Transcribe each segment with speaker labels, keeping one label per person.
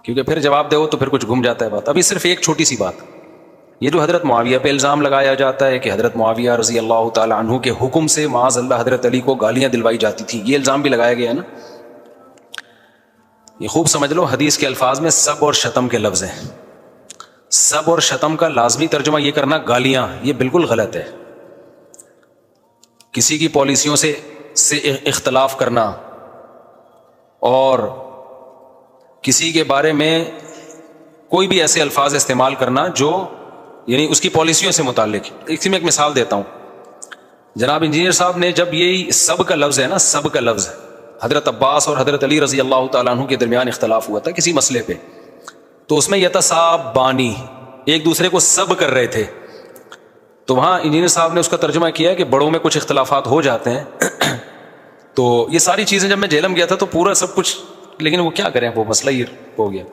Speaker 1: کیونکہ پھر جواب دو تو پھر کچھ گھوم جاتا ہے بات. ابھی صرف ایک چھوٹی سی بات, یہ جو حضرت معاویہ پہ الزام لگایا جاتا ہے کہ حضرت معاویہ رضی اللہ تعالیٰ عنہ کے حکم سے معاذ اللہ حضرت علی کو گالیاں دلوائی جاتی تھیں, یہ الزام بھی لگایا گیا ہے نا. یہ خوب سمجھ لو, حدیث کے الفاظ میں سب اور شتم کے لفظ ہیں. سب اور شتم کا لازمی ترجمہ یہ کرنا گالیاں, یہ بالکل غلط ہے. کسی کی پالیسیوں سے اختلاف کرنا اور کسی کے بارے میں کوئی بھی ایسے الفاظ استعمال کرنا جو یعنی اس کی پالیسیوں سے متعلق. اسی میں ایک مثال دیتا ہوں. جناب انجینئر صاحب نے جب یہ سب کا لفظ ہے نا, سب کا لفظ, حضرت عباس اور حضرت علی رضی اللہ تعالیٰ عنہ کے درمیان اختلاف ہوا تھا کسی مسئلے پہ, تو اس میں یتصابانی ایک دوسرے کو سب کر رہے تھے. تو وہاں انجینئر صاحب نے اس کا ترجمہ کیا کہ بڑوں میں کچھ اختلافات ہو جاتے ہیں. تو یہ ساری چیزیں جب میں جہلم گیا تھا تو پورا سب کچھ, لیکن وہ کیا کریں, وہ مسئلہ ہی ہو گیا.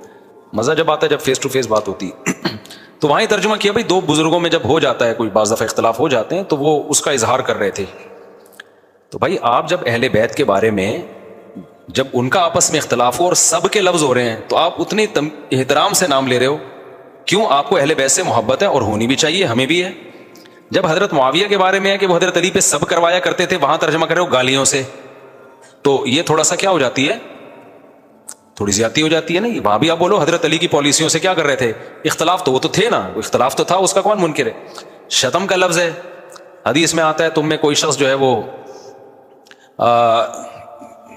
Speaker 1: مزہ جب آتا ہے جب فیس ٹو فیس بات ہوتی ہے. تو وہاں ہی ترجمہ کیا بھائی دو بزرگوں میں جب ہو جاتا ہے کوئی بعض دفعہ اختلاف ہو جاتے ہیں تو وہ اس کا اظہار کر رہے تھے. تو بھائی آپ جب اہل بیت کے بارے میں جب ان کا آپس میں اختلاف ہو اور سب کے لفظ ہو رہے ہیں تو آپ اتنی احترام سے نام لے رہے ہو کیوں؟ آپ کو اہل بیت سے محبت ہے اور ہونی بھی چاہیے, ہمیں بھی ہے. جب حضرت معاویہ کے بارے میں ہے کہ وہ حضرت علی پہ سب کروایا کرتے تھے, وہاں ترجمہ کر رہے ہو گالیوں سے, تو یہ تھوڑا سا کیا ہو جاتی ہے, تھوڑی زیادتی ہو جاتی ہے نا. وہاں بھی آپ بولو حضرت علی کی پالیسیوں سے کیا کر رہے تھے, اختلاف تو وہ تو تھے نا, وہ اختلاف تو تھا, اس کا کون منکر ہے. شتم کا لفظ ہے, حدیث میں آتا ہے تم میں کوئی شخص جو ہے وہ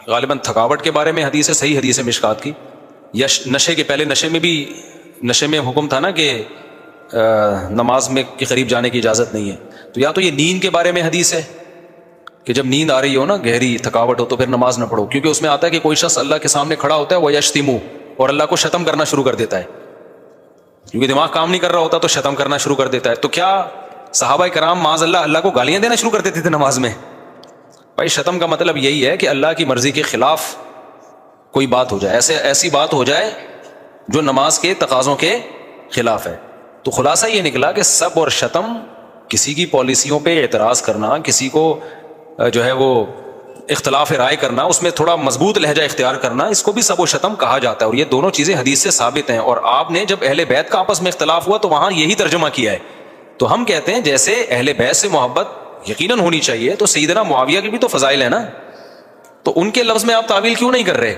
Speaker 1: غالباً تھکاوٹ کے بارے میں حدیث ہے, صحیح حدیث ہے مشکات کی, یا نشے کے پہلے, نشے میں حکم تھا نا کہ نماز میں کے قریب جانے کی اجازت نہیں ہے. تو یا تو یہ نیند کے بارے میں حدیث ہے کہ جب نیند آ رہی ہو نا, گہری تھکاوٹ ہو, تو پھر نماز نہ پڑھو, کیونکہ اس میں آتا ہے کہ کوئی شخص اللہ کے سامنے کھڑا ہوتا ہے وہ یشتمو, اور اللہ کو شتم کرنا شروع کر دیتا ہے, کیونکہ دماغ کام نہیں کر رہا ہوتا تو شتم کرنا شروع کر دیتا ہے. تو کیا صحابہ کرام معاذ اللہ کو گالیاں دینا شروع کر دیتے تھے نماز میں؟ بھائی شتم کا مطلب یہی ہے کہ اللہ کی مرضی کے خلاف کوئی بات ہو جائے, ایسی بات ہو جائے جو نماز کے تقاضوں کے خلاف ہے. تو خلاصہ یہ نکلا کہ سب اور شتم, کسی کی پالیسیوں پہ اعتراض کرنا, کسی کو جو ہے وہ اختلاف رائے کرنا, اس میں تھوڑا مضبوط لہجہ اختیار کرنا, اس کو بھی سب و شتم کہا جاتا ہے. اور یہ دونوں چیزیں حدیث سے ثابت ہیں. اور آپ نے جب اہل بیت کا آپس میں اختلاف ہوا تو وہاں یہی ترجمہ کیا ہے. تو ہم کہتے ہیں جیسے اہل بیت سے محبت یقیناً ہونی چاہیے, تو سیدنا معاویہ کی بھی تو فضائل ہے نا, تو ان کے لفظ میں آپ تعویل کیوں نہیں کر رہے؟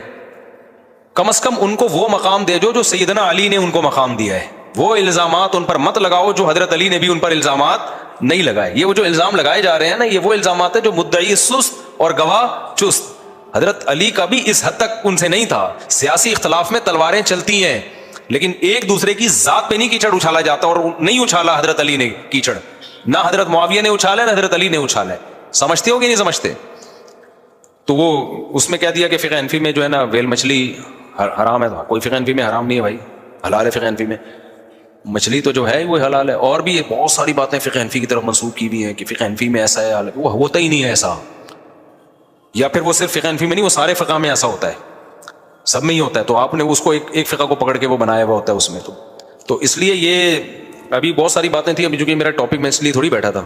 Speaker 1: کم از کم ان کو وہ مقام دے جو سیدنا علی نے ان کو مقام دیا ہے. وہ الزامات ان پر مت لگاؤ جو حضرت علی نے بھی ان پر الزامات نہیں لگائے. یہ وہ جو الزام لگائے جا رہے ہیں نا, یہ وہ الزامات ہیں جو مدعی سست اور گواہ چست. حضرت علی کا بھی اس حد تک ان سے نہیں تھا. سیاسی اختلاف میں تلواریں چلتی ہیں, لیکن ایک دوسرے کی ذات پہ نہیں کیچڑ اچھالا جاتا, اور نہیں اچھالا حضرت علی نے کیچڑ, نہ حضرت معاویہ نے اچھالا, نہ حضرت علی نے اچھالا. سمجھتے ہو کہ نہیں سمجھتے؟ تو وہ اس میں کہہ دیا کہ فقہ حنفی میں جو ہے نا ویل مچھلی حرام ہے. کوئی فقہ حنفی میں حرام نہیں ہے بھائی, حلال ہے فقہ حنفی میں. مچھلی تو جو ہے وہ حلال ہے. اور بھی بہت ساری باتیں فقہ حنفی کی طرف منسوخ کی بھی ہیں کہ فقہ حنفی میں ایسا ہے, وہ ہوتا ہی نہیں ہے ایسا. یا پھر وہ صرف فقہ حنفی میں نہیں, وہ سارے فقہ میں ایسا ہوتا ہے, سب میں ہی ہوتا ہے. تو آپ نے اس کو ایک فقہ کو پکڑ کے وہ بنایا ہوا ہوتا ہے اس میں. تو اس لیے یہ ابھی بہت ساری باتیں تھیں. ابھی چونکہ میرا ٹاپک میں اس لیے تھوڑی بیٹھا تھا,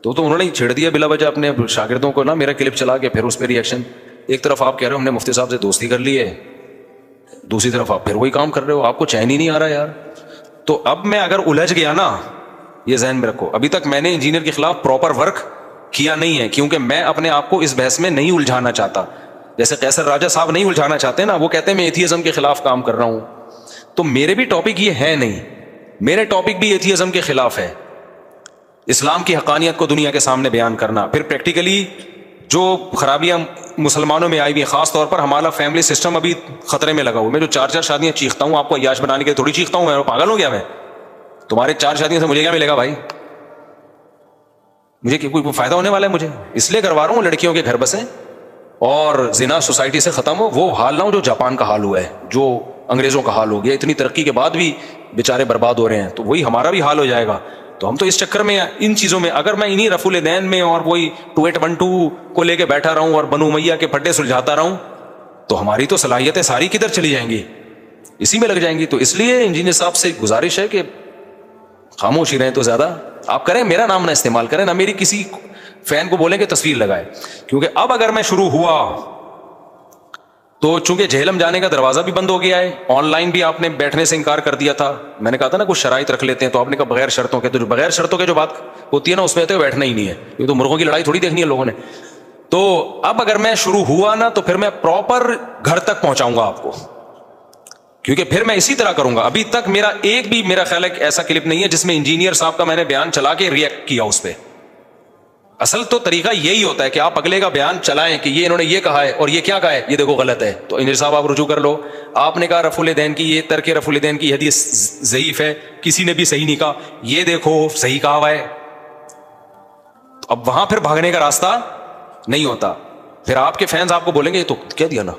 Speaker 1: تو انہوں نے چھیڑ دیا بلا وجہ اپنے شاگردوں کو نا, میرا کلپ چلا کے پھر اس پہ ریئیکشن. ایک طرف آپ کہہ رہے ہو ہم نے مفتی صاحب سے دوستی کر لی ہے, دوسری طرف آپ پھر وہی کام کر رہے ہو, آپ کو چین ہی نہیں آ رہا یار. تو اب میں اگر الجھ گیا نا, یہ ذہن میں رکھو, ابھی تک میں نے انجینئر کے خلاف پراپر ورک کیا نہیں ہے, کیونکہ میں اپنے آپ کو اس بحث میں نہیں الجھانا چاہتا. جیسے قیصر راجہ صاحب نہیں الجھانا چاہتے نا, وہ کہتے ہیں میں ایتھیزم کے خلاف کام کر رہا ہوں. تو میرے بھی ٹاپک یہ ہے نہیں, میرے ٹاپک بھی ایتھیزم کے خلاف ہے. اسلام کی حقانیت کو دنیا کے سامنے بیان کرنا, پھر پریکٹیکلی جو خرابیاں مسلمانوں میں آئی ہوئی, خاص طور پر ہمارا فیملی سسٹم ابھی خطرے میں لگا ہوا. میں جو 4 شادیاں چیختا ہوں آپ کو عیاش بنانے کے لیے تھوڑی چیختا ہوں, میں پاگل ہوں کیا؟ میں تمہارے 4 شادیوں سے مجھے کیا ملے گا بھائی؟ مجھے کوئی فائدہ ہونے والا ہے؟ مجھے اس لیے کروا رہا ہوں لڑکیوں کے گھر بسیں اور زنا سوسائٹی سے ختم ہو. وہ حال نہ ہو جو جاپان کا حال ہوا ہے, جو انگریزوں کا حال ہو گیا. اتنی ترقی کے بعد بھی بیچارے برباد ہو رہے ہیں, تو وہی ہمارا بھی حال ہو جائے گا. تو ہم تو اس چکر میں, ان چیزوں میں, اگر میں انہی رفع الدین میں اور وہی 2812 کو لے کے بیٹھا رہوں اور بنو امیہ کے پھڈے سلجھاتا رہوں, تو ہماری تو صلاحیتیں ساری کدھر چلی جائیں گی, اسی میں لگ جائیں گی. تو اس لیے انجینئر صاحب سے گزارش ہے کہ خاموش ہی رہیں تو زیادہ آپ کریں, میرا نام نہ استعمال کریں, نہ میری کسی فین کو بولیں کہ تصویر لگائے. کیونکہ اب اگر میں شروع ہوا تو چونکہ جہلم جانے کا دروازہ بھی بند ہو گیا ہے, آن لائن بھی آپ نے بیٹھنے سے انکار کر دیا تھا. میں نے کہا تھا نا کچھ شرائط رکھ لیتے ہیں, تو آپ نے کہا بغیر شرطوں کے. تو جو بغیر شرطوں کے جو بات ہوتی ہے نا اس میں تو بیٹھنا ہی نہیں ہے, یہ تو مرغوں کی لڑائی تھوڑی دیکھنی ہے لوگوں نے. تو اب اگر میں شروع ہوا نا تو پھر میں پراپر گھر تک پہنچاؤں گا آپ کو, کیونکہ پھر میں اسی طرح کروں گا. ابھی تک میرا ایک بھی میرا خیال ہے کہ ایسا کلپ نہیں ہے جس میں انجینئر صاحب کا میں نے بیان چلا کے ریئیکٹ کیا اس پہ. اصل تو طریقہ یہی ہوتا ہے کہ آپ اگلے کا بیان چلائیں کہ یہ انہوں نے یہ کہا ہے اور یہ کیا کہا ہے, یہ دیکھو غلط ہے, تو انجینئر صاحب آپ رجوع کر لو. آپ نے کہا رفع الیدین کی, یہ ترک رفع الیدین کی حدیث ضعیف ہے, کسی نے بھی صحیح نہیں کہا, یہ دیکھو صحیح کہا ہوا ہے. تو اب وہاں پھر بھاگنے کا راستہ نہیں ہوتا. پھر آپ کے فینس آپ کو بولیں گے یہ تو کہہ دیا نا,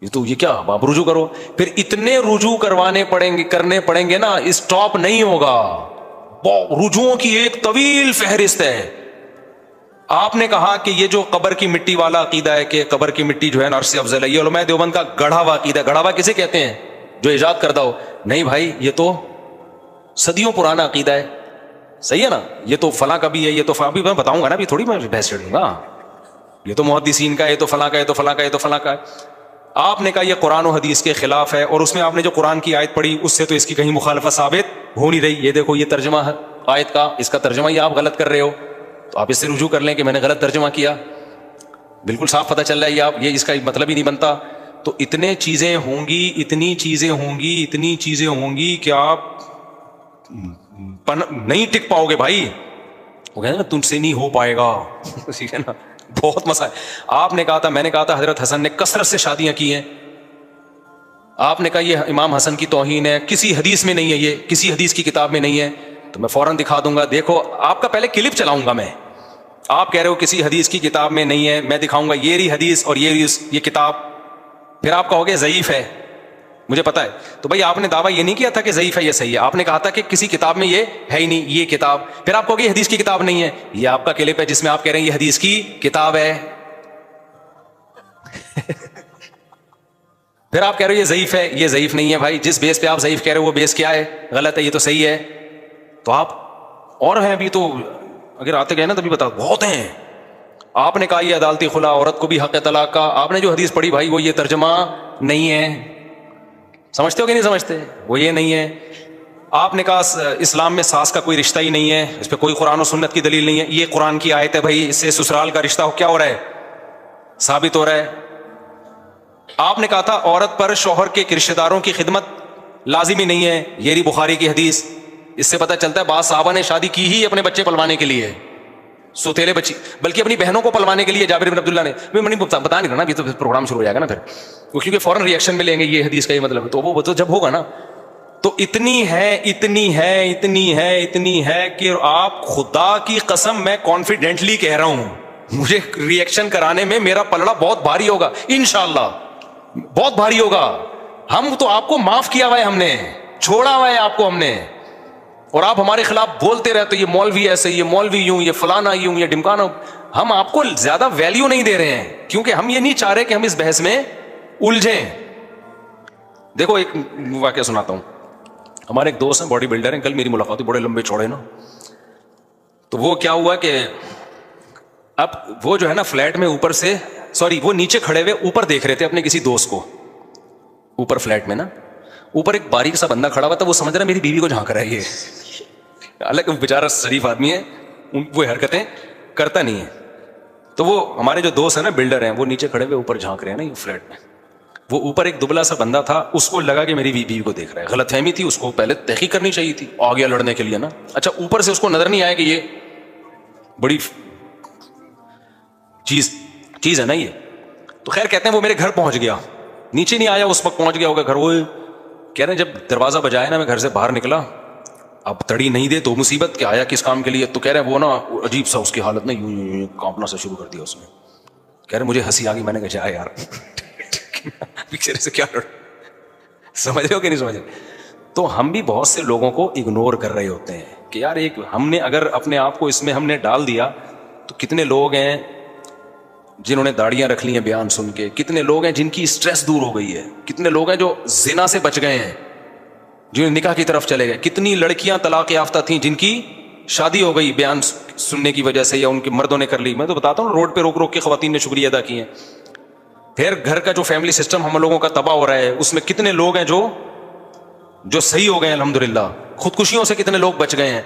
Speaker 1: یہ تو یہ کیا, آپ رجوع کرو. پھر اتنے رجوع کرنے پڑیں گے نا, اسٹاپ نہیں ہوگا. رجوعوں کی ایک طویل فہرست ہے. آپ نے کہا کہ یہ جو قبر کی مٹی والا عقیدہ ہے کہ قبر کی مٹی جو ہے نا عرش سے افضل ہے, یہ علماء دیوبند کا گڑھا ہوا عقیدہ ہے. گڑھا ہوا کسے کہتے ہیں؟ جو ایجاد کردہ ہو. نہیں بھائی, یہ تو صدیوں پرانا عقیدہ ہے. صحیح ہے نا, یہ تو فلاں کا بھی ہے, یہ تو ابھی میں بتاؤں گا نا, ابھی تھوڑی میں بحث چھیڑوں گا. یہ تو محدثین کا ہے, یہ تو فلاں کا ہے, یہ تو فلاں کا ہے, یہ تو فلاں کا ہے. آپ نے کہا یہ قرآن و حدیث کے خلاف ہے, اور اس میں آپ نے جو قرآن کی آیت پڑھی اس سے تو اس کی کہیں مخالفت ثابت ہو نہیں رہی. یہ دیکھو یہ ترجمہ ہے آیت کا, اس کا ترجمہ ہی آپ غلط کر رہے ہو, تو آپ اس سے رجوع کر لیں کہ میں نے غلط ترجمہ کیا. بالکل صاف پتہ چل رہا ہے یہ اس کا مطلب ہی نہیں بنتا. تو اتنی چیزیں ہوں گی کہ آپ نہیں ٹک پاؤ گے بھائی. وہ کہتے ہیں نا تم سے نہیں ہو پائے گا. ٹھیک ہے نا, بہت مسئلہ ہے. آپ نے کہا تھا, میں نے کہا تھا حضرت حسن نے کثرت سے شادیاں کی ہیں. آپ نے کہا یہ امام حسن کی توہین ہے, کسی حدیث میں نہیں ہے, یہ کسی حدیث کی کتاب میں نہیں ہے. تو میں فوراً دکھا دوں گا, دیکھو آپ کا پہلے کلپ چلاؤں گا میں. آپ کہہ رہے ہو کسی حدیث کی کتاب میں نہیں ہے, میں دکھاؤں گا یہ رہی حدیث اور یہ کتاب. پھر آپ کہو گے ضعیف ہے, مجھے پتا ہے. تو بھائی آپ نے دعویٰ یہ نہیں کیا تھا کہ ضعیف ہے یہ صحیح ہے, آپ نے کہا تھا کہ کسی کتاب میں یہ ہے ہی نہیں, یہ کتاب. پھر آپ کہو گے یہ حدیث کی کتاب نہیں ہے, یہ آپ کا کلپ ہے جس میں آپ کہہ رہے ہیں یہ حدیث کی کتاب ہے. پھر آپ کہہ رہے ہو یہ ضعیف ہے, یہ ضعیف نہیں ہے. بھائی جس بیس پہ آپ ضعیف کہہ رہے ہو وہ بیس کیا ہے؟ غلط ہے, یہ تو صحیح ہے. تو آپ اور ہیں ابھی, تو اگر آتے گئے نا تبھی بتا, بہت ہیں. آپ نے کہا یہ عدالتی خلا, عورت کو بھی حق طلاق کا. آپ نے جو حدیث پڑھی بھائی وہ یہ ترجمہ نہیں ہے. سمجھتے ہو کہ نہیں سمجھتے؟ وہ یہ نہیں ہے. آپ نے کہا اسلام میں ساس کا کوئی رشتہ ہی نہیں ہے, اس پہ کوئی قرآن و سنت کی دلیل نہیں ہے. یہ قرآن کی آیت ہے بھائی, اس سے سسرال کا رشتہ کیا ہو رہا ہے؟ ثابت ہو رہا ہے. آپ نے کہا تھا عورت پر شوہر کے رشتہ داروں کی خدمت لازمی نہیں ہے, یہ رہی بخاری کی حدیث. اس سے پتہ چلتا ہے بعض صحابہ نے شادی کی ہی اپنے بچے پلوانے کے لیے, سوتیلے بچی, بلکہ اپنی بہنوں کو پلوانے کے لیے. جابر بن عبداللہ نے, میں بتا نہیں رہا نا, ابھی تو پروگرام شروع ہو جائے گا نا پھر, کیونکہ فوراً ریئیکشن میں لیں گے یہ حدیث کا یہ مطلب ہے, تو وہ تو جب ہوگا نا. تو اتنی ہے کہ آپ خدا کی قسم میں کانفیڈنٹلی کہہ رہا ہوں, مجھے ریئیکشن کرانے میں میرا پلڑا بہت بھاری ہوگا انشاءاللہ, بہت بھاری ہوگا. ہم تو آپ کو معاف کیا ہوا ہے, ہم نے چھوڑا ہوا ہے آپ کو ہم نے, اور آپ ہمارے خلاف بولتے رہتے یہ مولوی ایسے, یہ مولوی یوں, یہ فلانا یوں, یہ ڈمکانا. ہم آپ کو زیادہ ویلیو نہیں دے رہے ہیں کیونکہ ہم یہ نہیں چاہ رہے کہ ہم اس بحث میں الجھیں. دیکھو ایک واقعہ سناتا ہوں. ہمارے ایک دوست ہیں باڈی بلڈر ہیں, کل میری ملاقات ہوئی, بڑے لمبے چوڑے نا. تو وہ کیا ہوا کہ اب وہ جو ہے نا فلیٹ میں اوپر سے, سوری وہ نیچے کھڑے ہوئے اوپر دیکھ رہے تھے اپنے کسی دوست کو. اوپر فلیٹ میں نا, اوپر ایک باریک سا بندہ کھڑا ہوا تھا, وہ سمجھ رہا میری بیوی کو جھانک رہا ہے یہ. حالانکہ بیچارہ شریف آدمی ہے, وہ حرکتیں کرتا نہیں ہے. تو وہ ہمارے جو دوست ہیں نا بلڈر ہیں, وہ نیچے کھڑے ہوئے اوپر جھانک رہے ہیں نا یہ فلیٹ میں. وہ اوپر ایک دبلا سا بندہ تھا, اس کو لگا کہ میری بیوی کو دیکھ رہا ہے. غلط فہمی تھی, اس کو پہلے تحقیق کرنی چاہیے تھی, آ گیا لڑنے کے لیے نا. اچھا اوپر سے اس کو نظر نہیں آیا کہ یہ بڑی چیز ہے نا یہ. تو خیر کہتے ہیں وہ میرے گھر پہنچ گیا, نیچے نہیں آیا اس وقت, پہنچ گیا ہوگا گھر. وہ کہہ رہے ہیں جب دروازہ بجایا نا, میں گھر سے باہر نکلا, اب تڑی نہیں دے تو مصیبت, کہ آیا کس کام کے لیے. تو کہہ رہے ہیں وہ نا عجیب سا اس کی حالت نا یوں کانپنا سا شروع کر دیا اس نے. کہہ رہے مجھے ہنسی آ گئی, میں نے کہا جا یار پکچر سے کیا لڑ, سمجھ رہے ہو کہ نہیں سمجھ رہے. تو ہم بھی بہت سے لوگوں کو اگنور کر رہے ہوتے ہیں کہ یار ایک ہم نے اگر اپنے آپ کو اس میں ہم نے ڈال دیا, تو کتنے لوگ ہیں جنہوں نے داڑیاں رکھ لی ہیں بیان سن کے, کتنے لوگ ہیں جن کی اسٹریس دور ہو گئی ہے, کتنے لوگ ہیں جو زنا سے بچ گئے ہیں, جو نکاح کی طرف چلے گئے. کتنی لڑکیاں طلاق یافتہ تھیں جن کی شادی ہو گئی بیان سننے کی وجہ سے, یا ان کے مردوں نے کر لی. میں تو بتاتا ہوں روڈ پہ روک روک کے خواتین نے شکریہ ادا کی ہیں. پھر گھر کا جو فیملی سسٹم ہم لوگوں کا تباہ ہو رہا ہے, اس میں کتنے لوگ ہیں جو صحیح ہو گئے ہیں الحمدللہ, خودکشیوں سے کتنے لوگ بچ گئے ہیں.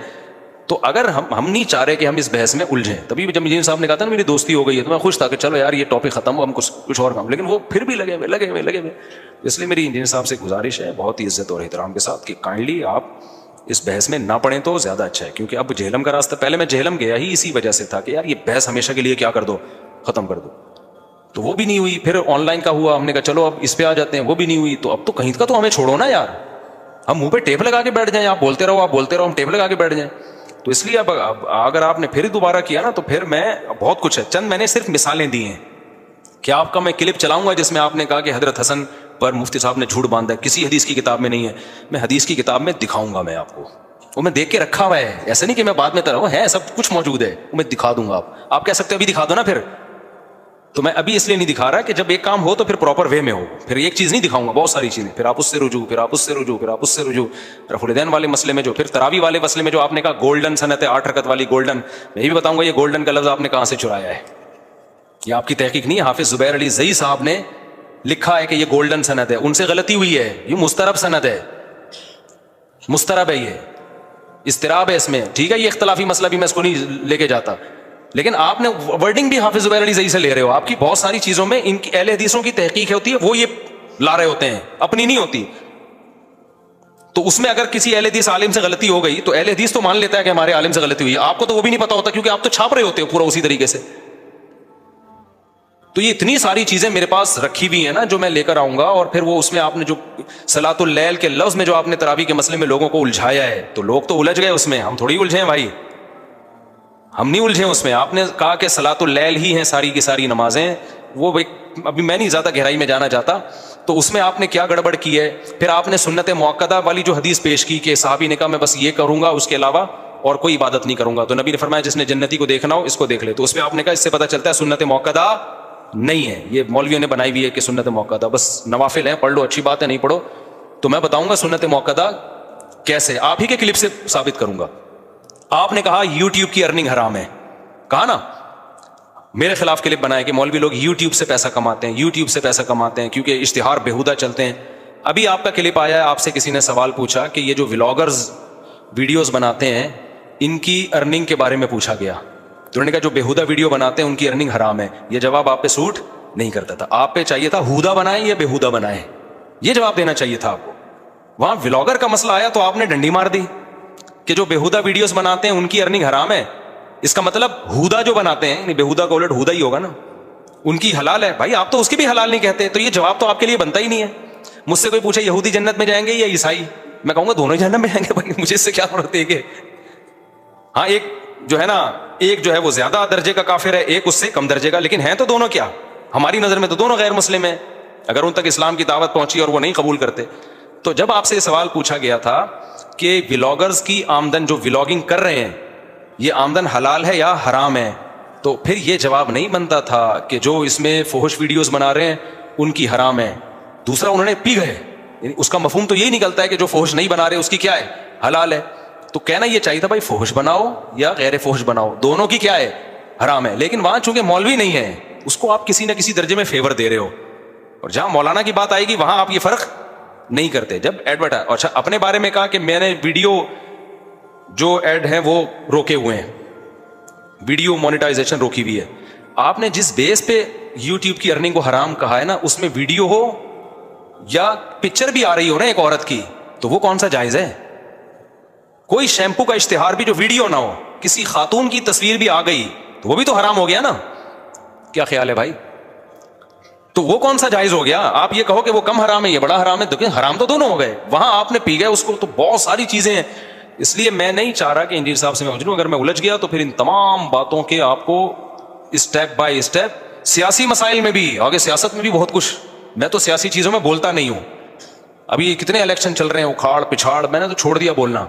Speaker 1: تو اگر ہم نہیں چاہ رہے کہ ہم اس بحث میں الجھیں, تبھی جب انجینئر صاحب نے کہا تھا نا میری دوستی ہو گئی ہے, تو میں خوش تھا کہ چلو یار یہ ٹاپک ختم ہو, ہم کچھ اور کام, لیکن وہ پھر بھی لگے ہوئے. اس لیے میری انجینئر صاحب سے گزارش ہے بہت ہی عزت اور احترام کے ساتھ کہ کائنڈلی آپ اس بحث میں نہ پڑیں تو زیادہ اچھا ہے. کیونکہ اب جہلم کا راستہ, پہلے میں جہلم گیا ہی اسی وجہ سے تھا کہ یار یہ بحث ہمیشہ کے لیے کیا کر دو, ختم کر دو, تو وہ بھی نہیں ہوئی. پھر آن لائن کا ہوا, ہم نے کہا چلو اب اس پہ آ جاتے ہیں, وہ بھی نہیں ہوئی. تو اب تو کہیں کا تو ہمیں چھوڑو نا یار, ہم منہ پہ ٹیپ لگا کے بیٹھ جائیں, آپ بولتے رہو, ہم ٹیپ لگا کے بیٹھ جائیں. تو اس لیے اب اگر آپ نے پھر دوبارہ کیا نا, تو پھر میں بہت کچھ ہے, چند میں نے صرف مثالیں دی ہیں. کہ آپ کا میں کلپ چلاؤں گا جس میں آپ نے کہا کہ حضرت حسن پر مفتی صاحب نے جھوٹ باندھا, کسی حدیث کی کتاب میں نہیں ہے. میں حدیث کی کتاب میں دکھاؤں گا, میں آپ کو وہ میں دیکھ کے رکھا ہوا ہے, ایسا نہیں کہ میں بعد میں طرح ہے, سب کچھ موجود ہے, وہ میں دکھا دوں گا. آپ کہہ سکتے ہو ابھی دکھا دو نا, پھر تو میں ابھی اس لیے نہیں دکھا رہا کہ جب ایک کام ہو تو پھر پراپر وے میں ہو. پھر ایک چیز نہیں دکھاؤں گا, بہت ساری چیزیں, پھر آپ اس سے رجوع, پھر آپ اس سے رجوع, پھر آپ اس سے رجوع. رفع الیدین والے مسئلے میں جو, پھر تراویح والے مسئلے میں جو آپ نے کہا گولڈن سنت ہے 8 رکعت والی گولڈن, میں بھی بتاؤں گا یہ گولڈن کا لفظ آپ نے کہاں سے چرایا ہے. یہ آپ کی تحقیق نہیں ہے, حافظ زبیر علی زئی صاحب نے لکھا ہے کہ یہ گولڈن سند ہے, ان سے غلطی ہوئی ہے, یہ مسترب سند ہے, مسترب ہے, یہ اضطراب ہے اس میں, ٹھیک ہے. یہ اختلافی مسئلہ بھی میں اس کو نہیں لے کے جاتا, لیکن آپ نے ورڈنگ بھی حافظ زبیر علی زئی سے لے رہے ہو. آپ کی بہت ساری چیزوں میں ان کی اہل حدیثوں کی تحقیق ہوتی ہے, وہ یہ لا رہے ہوتے ہیں, اپنی نہیں ہوتی. تو اس میں اگر کسی اہل حدیث عالم سے غلطی ہو گئی تو اہل حدیث تو مان لیتا ہے کہ ہمارے عالم سے غلطی ہوئی, آپ کو تو وہ بھی نہیں پتا ہوتا کیونکہ آپ تو چھاپ رہے ہوتے ہو پورا اسی طریقے سے. تو یہ اتنی ساری چیزیں میرے پاس رکھی ہوئی ہیں نا جو میں لے کر آؤں گا. اور پھر وہ اس میں آپ نے جو صلاۃ اللیل کے لفظ میں جو آپ نے تراویح کے مسئلے میں لوگوں کو الجھایا ہے, تو لوگ تو الجھ گئے اس میں, ہم تھوڑی الجھے ہیں بھائی, ہم نہیں الجھے اس میں. آپ نے کہا کہ صلاۃ اللیل ہی ہیں ساری کی ساری نمازیں, وہ ابھی میں نہیں زیادہ گہرائی میں جانا چاہتا. تو اس میں آپ نے کیا گڑبڑ کی ہے. پھر آپ نے سنت مؤکدہ والی جو حدیث پیش کی کہ صحابی نے کہا میں بس یہ کروں گا, اس کے علاوہ اور کوئی عبادت نہیں کروں گا. تو نبی نے فرمایا جس نے جنتی کو دیکھنا ہو اس کو دیکھ لے. تو اس میں آپ نے کہا اس سے پتہ چلتا ہے سنت مؤکدہ نہیں ہے, یہ مولویوں نے بنائی ہوئی ہے کہ سنت مؤکدہ بس نوافل ہیں, پڑھ لو اچھی بات ہے, نہیں پڑھو. تو میں بتاؤں گا سنت مؤکدہ کیسے, آپ ہی کے کلپ سے ثابت کروں گا. آپ نے کہا یوٹیوب کی ارننگ حرام ہے, کہا نا, میرے خلاف کلپ بنائے کہ مولوی لوگ یوٹیوب سے پیسہ کماتے ہیں, یوٹیوب سے پیسہ کماتے ہیں کیونکہ اشتہار بےہودہ چلتے ہیں. ابھی آپ کا کلپ آیا ہے, آپ سے کسی نے سوال پوچھا کہ یہ جو ولاگرز ویڈیوز بناتے ہیں ان کی ارننگ کے بارے میں پوچھا گیا. تو انہوں نے کہا جو بےہودہ ویڈیو بناتے ہیں ان کی ارننگ حرام ہے. یہ جواب آپ پہ سوٹ نہیں کرتا تھا, آپ پہ چاہیے تھا ہودہ بنائیں یا بےہودہ بنائیں, یہ جواب دینا چاہیے تھا آپ کو. وہاں ولاگر کا مسئلہ آیا تو آپ نے ڈنڈی مار دی کہ جو بےہودہ ویڈیوز بناتے ہیں ان کی ارننگ حرام ہے. اس کا مطلب ہودہ جو بناتے ہیں, بےہودہ کا الٹ ہودہ ہی ہوگا نا, ان کی حلال ہے. بھائی آپ تو اس کی بھی حلال نہیں کہتے, تو یہ جواب تو آپ کے لیے بنتا ہی نہیں ہے. مجھ سے کوئی پوچھے یہودی جنت میں جائیں گے یا عیسائی, میں کہوں گا دونوں جنت میں جائیں گے بھائی, مجھے اس سے کیا ضرورت ہے کہ ہاں ایک جو ہے نا, ایک جو ہے وہ زیادہ درجے کا کافر ہے, ایک اس سے کم درجے کا, لیکن ہیں تو دونوں کیا, ہماری نظر میں تو دونوں غیر مسلم ہیں اگر ان تک اسلام کی دعوت پہنچی اور وہ نہیں قبول کرتے. تو جب آپ سے یہ سوال پوچھا گیا تھا کہ ولاگرز کی آمدن جو ولاگنگ کر رہے ہیں یہ آمدن حلال ہے یا حرام ہے, تو پھر یہ جواب نہیں بنتا تھا کہ جو اس میں فحش ویڈیوز بنا رہے ہیں ان کی حرام ہے. دوسرا انہوں نے پی گئے, یعنی اس کا مفہوم تو یہی نکلتا ہے کہ جو فحش نہیں بنا رہے اس کی کیا ہے, حلال ہے. تو کہنا یہ چاہیے تھا بھائی فحش بناؤ یا غیر فحش بناؤ, دونوں کی کیا ہے, حرام ہے. لیکن وہاں چونکہ مولوی نہیں ہے, اس کو آپ کسی نہ کسی درجے میں فیور دے رہے ہو, اور جہاں مولانا کی بات آئے گی وہاں آپ یہ فرق نہیں کرتے. جب ایڈورٹائز, اچھا اپنے بارے میں کہا کہ میں نے ویڈیو جو ایڈ ہیں وہ روکے ہوئے ہیں, ویڈیو مونیٹائزیشن روکی ہوئی ہے. آپ نے جس بیس پہ یوٹیوب کی ارننگ کو حرام کہا ہے نا, اس میں ویڈیو ہو یا پکچر بھی آ رہی ہو نا ایک عورت کی, تو وہ کون سا جائز ہے. کوئی شیمپو کا اشتہار بھی جو ویڈیو نہ ہو, کسی خاتون کی تصویر بھی آ گئی تو وہ بھی تو حرام ہو گیا نا. کیا خیال ہے بھائی, تو وہ کون سا جائز ہو گیا. آپ یہ کہو کہ وہ کم حرام ہے یہ بڑا حرام ہے, تو حرام تو دونوں ہو گئے. وہاں آپ نے پی گئے اس کو, تو بہت ساری چیزیں ہیں. اس لیے میں نہیں چاہ رہا کہ انجینئر صاحب سے میں الجھوں, اگر میں الجھ گیا تو پھر ان تمام باتوں کے آپ کو اسٹیپ بائی اسٹیپ, سیاسی مسائل میں بھی, آگے سیاست میں بھی بہت کچھ, میں تو سیاسی چیزوں میں بولتا نہیں ہوں. ابھی کتنے الیکشن چل رہے ہیں, اکھاڑ پچھاڑ, میں نے تو چھوڑ دیا بولنا,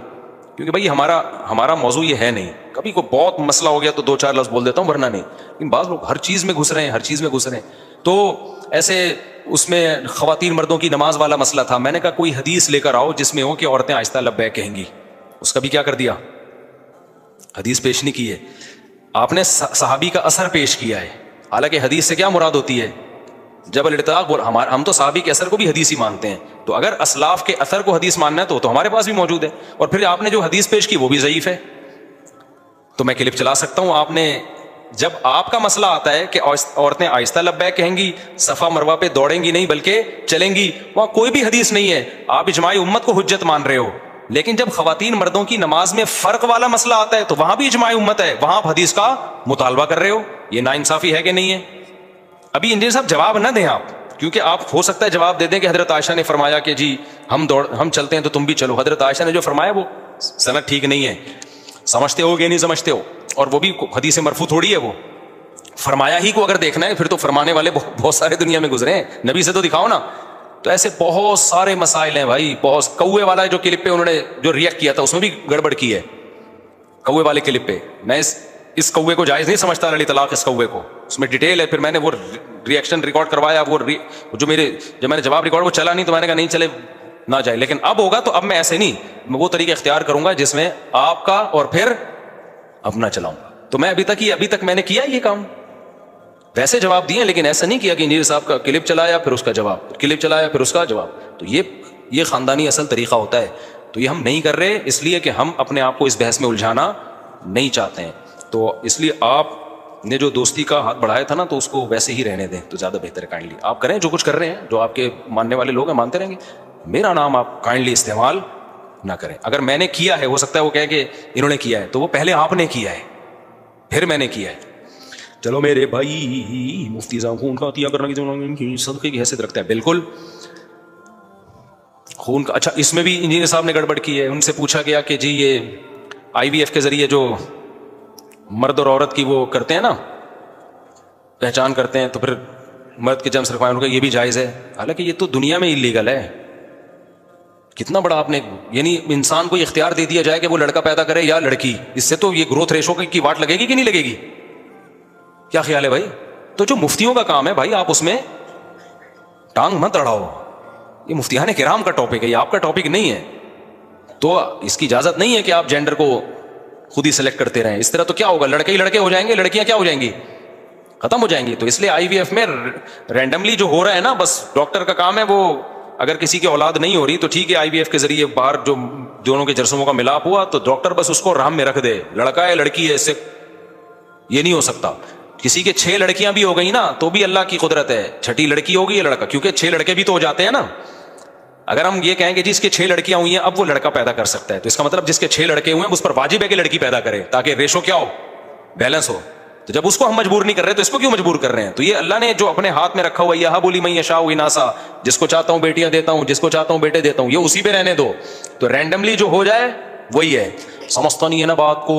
Speaker 1: کیونکہ بھائی ہمارا موضوع یہ ہے نہیں. کبھی کوئی بہت مسئلہ ہو گیا تو 2-4 لفظ بول دیتا ہوں, ورنہ نہیں. لیکن بعض لوگ ہر چیز میں گھس رہے ہیں, ہر چیز میں گھس رہے ہیں. تو ایسے اس میں خواتین مردوں کی نماز والا مسئلہ تھا, میں نے کہا کوئی حدیث لے کر آؤ جس میں ہو کہ عورتیں آہستہ لبیک کہیں گی. اس کا بھی کیا کر دیا, حدیث پیش نہیں کی ہے. آپ نے صحابی کا اثر پیش کیا ہے, حالانکہ حدیث سے کیا مراد ہوتی ہے, جب الارتقاء بول ہم تو صحابی کے اثر کو بھی حدیث ہی مانتے ہیں, تو اگر اسلاف کے اثر کو حدیث ماننا ہے تو ہمارے پاس بھی موجود ہے. اور پھر آپ نے جو حدیث پیش کی وہ بھی ضعیف ہے. تو میں کلپ چلا سکتا ہوں. آپ نے جب آپ کا مسئلہ آتا ہے کہ عورتیں آہستہ لبیک کہیں گی, صفا مروہ پہ دوڑیں گی نہیں بلکہ چلیں گی, وہاں کوئی بھی حدیث نہیں ہے, آپ اجماع امت کو حجت مان رہے ہو. لیکن جب خواتین مردوں کی نماز میں فرق والا مسئلہ آتا ہے تو وہاں بھی اجماع امت ہے, وہاں آپ حدیث کا مطالبہ کر رہے ہو. یہ ناانصافی ہے کہ نہیں ہے؟ ابھی انجینئر صاحب جواب نہ دیں آپ, کیونکہ آپ ہو سکتا ہے جواب دے دیں کہ حضرت عائشہ نے فرمایا کہ جی ہم چلتے ہیں تو تم بھی چلو. حضرت عائشہ نے جو فرمایا وہ سند ٹھیک نہیں ہے. سمجھتے ہو کہ نہیں سمجھتے ہو؟ اور وہ بھی حدیث مرفوع تھوڑی ہے. وہ فرمایا ہی کو اگر دیکھنا ہے پھر تو فرمانے والے بہت سارے دنیا میں گزرے ہیں, نبی سے تو دکھاؤ نا. تو ایسے بہت سارے مسائل ہیں بھائی. بہت کوے والا جو کلپ پہ انہوں نے جو ریئیکٹ کیا تھا اس میں بھی گڑبڑ کی ہے. کوے والے کلپ پہ میں اس کوے کو جائز نہیں سمجھتا, علی طلاق اس کوے کو, اس میں ڈیٹیل ہے. پھر میں نے وہ ریئیکشن ریکارڈ کروایا, وہ جو جب میں نے جواب ریکارڈ وہ چلا نہیں تو میں نے کہا نہیں چلے نہ جائے. لیکن اب ہوگا تو اب میں ایسے نہیں, میں وہ طریقہ اختیار کروں گا جس میں آپ کا اور پھر اپنا چلاؤں گا. تو میں ابھی تک میں نے کیا یہ کام, ویسے جواب دیے, لیکن ایسا نہیں کیا کہ انجینئر صاحب کا کلپ چلایا پھر اس کا جواب, کلپ چلایا پھر اس کا جواب. تو یہ خاندانی اصل طریقہ ہوتا ہے. تو یہ ہم نہیں کر رہے اس لیے کہ ہم اپنے آپ کو اس بحث میں الجھانا نہیں چاہتے ہیں. تو اس لیے آپ نے جو دوستی کا ہاتھ بڑھایا تھا نا, تو اس کو ویسے ہی رہنے دیں تو زیادہ بہتر ہے. کائنڈلی آپ کریں جو کچھ کر رہے ہیں, جو آپ کے ماننے والے لوگ ہیں مانتے رہیں گے. میرا نام آپ کائنڈلی استعمال نہ کریں. اگر میں نے کیا ہے, ہو سکتا ہے وہ کہیں کہ انہوں نے کیا ہے, تو وہ پہلے آپ نے کیا ہے پھر میں نے کیا ہے. چلو میرے بھائی, مفتی صاحب خون کا عطیہ کرنا کی صدقے کی حیثیت رکھتا ہے. بالکل خون کا. اچھا اس میں بھی انجینئر صاحب نے گڑبڑ کی ہے. ان سے پوچھا گیا کہ جی یہ IVF کے ذریعے جو مرد اور عورت کی وہ کرتے ہیں نا, پہچان کرتے ہیں, تو پھر مرد کے جرمز رکھوائیں, ان کا یہ بھی جائز ہے. حالانکہ یہ تو دنیا میں اللیگل ہے. کتنا بڑا آپ نے, یعنی انسان کو اختیار دے دیا جائے کہ وہ لڑکا پیدا کرے یا لڑکی. اس سے تو یہ گروتھ ریشو کی واٹ لگے گی کہ نہیں لگے گی؟ کیا خیال ہے بھائی؟ تو جو مفتیوں کا کام ہے بھائی, آپ اس میں ٹانگ مت اڑاؤ. یہ مفتیان کرام کا ٹاپک ہے, یہ آپ کا ٹاپک نہیں ہے. تو اس کی اجازت نہیں ہے کہ آپ جینڈر کو خود ہی سلیکٹ کرتے رہیں. اس طرح تو کیا ہوگا, لڑکے ہی لڑکے ہو جائیں گے, لڑکیاں کیا ہو جائیں گی, ختم ہو جائیں گی. تو اس لیے IVF میں رینڈملی جو ہو رہا ہے نا, بس ڈاکٹر کا کام ہے وہ, اگر کسی کی اولاد نہیں ہو رہی تو ٹھیک ہے, IVF کے ذریعے باہر جو دونوں کے جرثوموں کا ملاپ ہوا تو ڈاکٹر بس اس کو رحم میں رکھ دے, لڑکا ہے لڑکی ہے, اس سے یہ نہیں ہو سکتا. کسی کے 6 لڑکیاں بھی ہو گئی نا تو بھی اللہ کی قدرت ہے, 6ٹھی لڑکی ہوگی یا لڑکا, کیونکہ 6 لڑکے بھی تو ہو جاتے ہیں نا. اگر ہم یہ کہیں کہ جس کے 6 لڑکیاں ہوئی ہیں اب وہ لڑکا پیدا کر سکتا ہے, تو اس کا مطلب جس کے 6 لڑکے ہوئے ہیں اس پر واجب ہے کہ لڑکی پیدا کرے, تاکہ ریشو کیا ہو, بیلنس ہو. تو جب اس کو ہم مجبور نہیں کر رہے تو اس کو کیوں مجبور کر رہے ہیں؟ تو یہ اللہ نے جو اپنے ہاتھ میں رکھا ہوا, یہ بولی میں یشاء اناسا, جس کو چاہتا ہوں بیٹیاں دیتا ہوں, جس کو چاہتا ہوں بیٹے دیتا ہوں, یہ اسی پہ رہنے دو. تو رینڈملی جو ہو جائے وہی ہے. سمجھتا نہیں ہے نا بات کو.